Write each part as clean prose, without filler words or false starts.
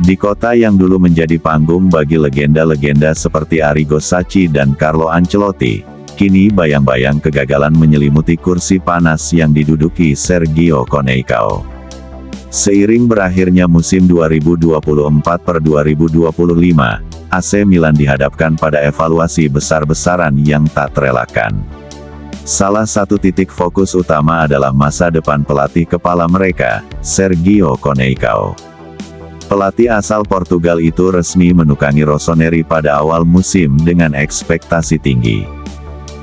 Di kota yang dulu menjadi panggung bagi legenda-legenda seperti Arrigo Sacchi dan Carlo Ancelotti, kini bayang-bayang kegagalan menyelimuti kursi panas yang diduduki Sergio Coneição. Seiring berakhirnya musim 2024/2025, AC Milan dihadapkan pada evaluasi besar-besaran yang tak terelakkan. Salah satu titik fokus utama adalah masa depan pelatih kepala mereka, Sergio Coneição. Pelatih asal Portugal itu resmi menukangi Rossoneri pada awal musim dengan ekspektasi tinggi.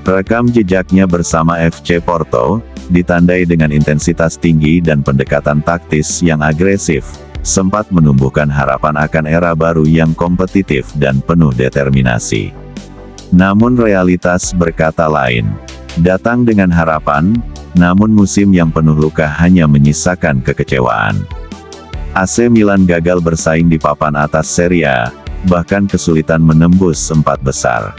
Rekam jejaknya bersama FC Porto, ditandai dengan intensitas tinggi dan pendekatan taktis yang agresif, sempat menumbuhkan harapan akan era baru yang kompetitif dan penuh determinasi. Namun realitas berkata lain. Datang dengan harapan, namun musim yang penuh luka hanya menyisakan kekecewaan. AC Milan gagal bersaing di papan atas Serie A, bahkan kesulitan menembus 4 besar.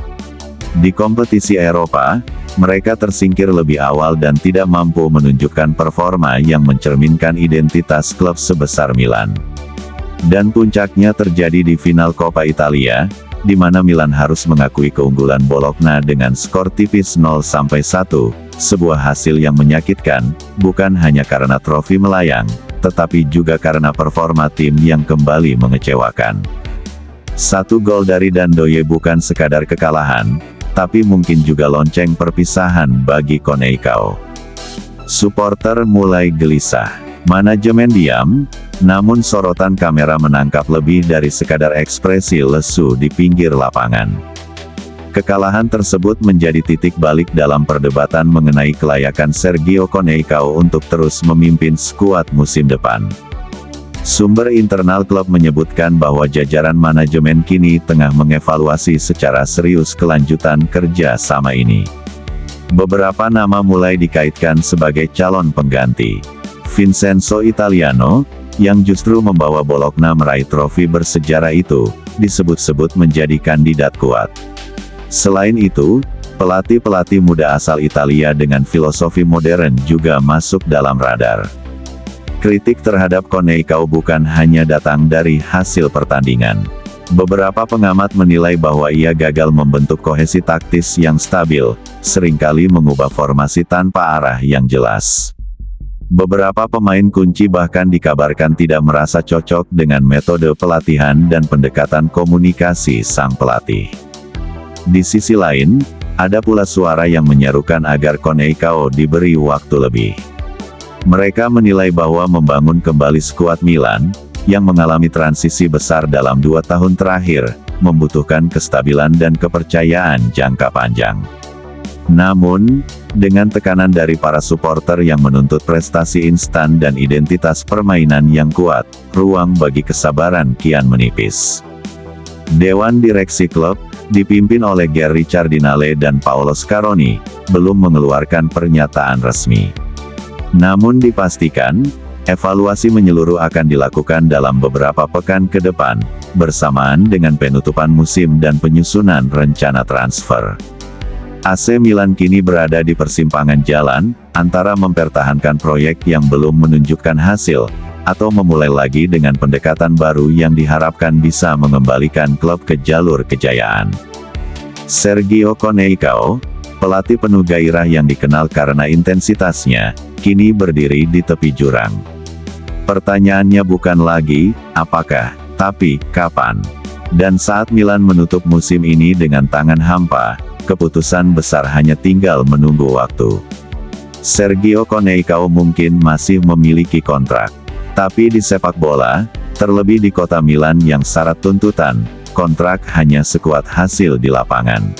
Di kompetisi Eropa, mereka tersingkir lebih awal dan tidak mampu menunjukkan performa yang mencerminkan identitas klub sebesar Milan. Dan puncaknya terjadi di final Coppa Italia, di mana Milan harus mengakui keunggulan Bologna dengan skor tipis 0-1, sebuah hasil yang menyakitkan, bukan hanya karena trofi melayang, tetapi juga karena performa tim yang kembali mengecewakan. 1 gol dari Dandoye bukan sekadar kekalahan, tapi mungkin juga lonceng perpisahan bagi Coneição. Supporter mulai gelisah. Manajemen diam, namun sorotan kamera menangkap lebih dari sekadar ekspresi lesu di pinggir lapangan. Kekalahan tersebut menjadi titik balik dalam perdebatan mengenai kelayakan Sergio Coneição untuk terus memimpin skuad musim depan. Sumber internal klub menyebutkan bahwa jajaran manajemen kini tengah mengevaluasi secara serius kelanjutan kerja sama ini. Beberapa nama mulai dikaitkan sebagai calon pengganti. Vincenzo Italiano, yang justru membawa Bologna meraih trofi bersejarah itu, disebut-sebut menjadi kandidat kuat. Selain itu, pelatih-pelatih muda asal Italia dengan filosofi modern juga masuk dalam radar. Kritik terhadap Coneição bukan hanya datang dari hasil pertandingan. Beberapa pengamat menilai bahwa ia gagal membentuk kohesi taktis yang stabil, seringkali mengubah formasi tanpa arah yang jelas. Beberapa pemain kunci bahkan dikabarkan tidak merasa cocok dengan metode pelatihan dan pendekatan komunikasi sang pelatih. Di sisi lain, ada pula suara yang menyerukan agar Coneição diberi waktu lebih. Mereka menilai bahwa membangun kembali skuad Milan, yang mengalami transisi besar dalam 2 tahun terakhir, membutuhkan kestabilan dan kepercayaan jangka panjang. Namun, dengan tekanan dari para supporter yang menuntut prestasi instan dan identitas permainan yang kuat, ruang bagi kesabaran kian menipis. Dewan Direksi klub, dipimpin oleh Ger Richardinale dan Paolo Scaroni, belum mengeluarkan pernyataan resmi. Namun dipastikan, evaluasi menyeluruh akan dilakukan dalam beberapa pekan ke depan, bersamaan dengan penutupan musim dan penyusunan rencana transfer. AC Milan kini berada di persimpangan jalan, antara mempertahankan proyek yang belum menunjukkan hasil, atau memulai lagi dengan pendekatan baru yang diharapkan bisa mengembalikan klub ke jalur kejayaan. Sergio Coneição, pelatih penuh gairah yang dikenal karena intensitasnya, kini berdiri di tepi jurang. Pertanyaannya bukan lagi, apakah, tapi, kapan. Dan saat Milan menutup musim ini dengan tangan hampa, keputusan besar hanya tinggal menunggu waktu. Sergio Coneição mungkin masih memiliki kontrak. Tapi di sepak bola, terlebih di kota Milan yang syarat tuntutan, kontrak hanya sekuat hasil di lapangan.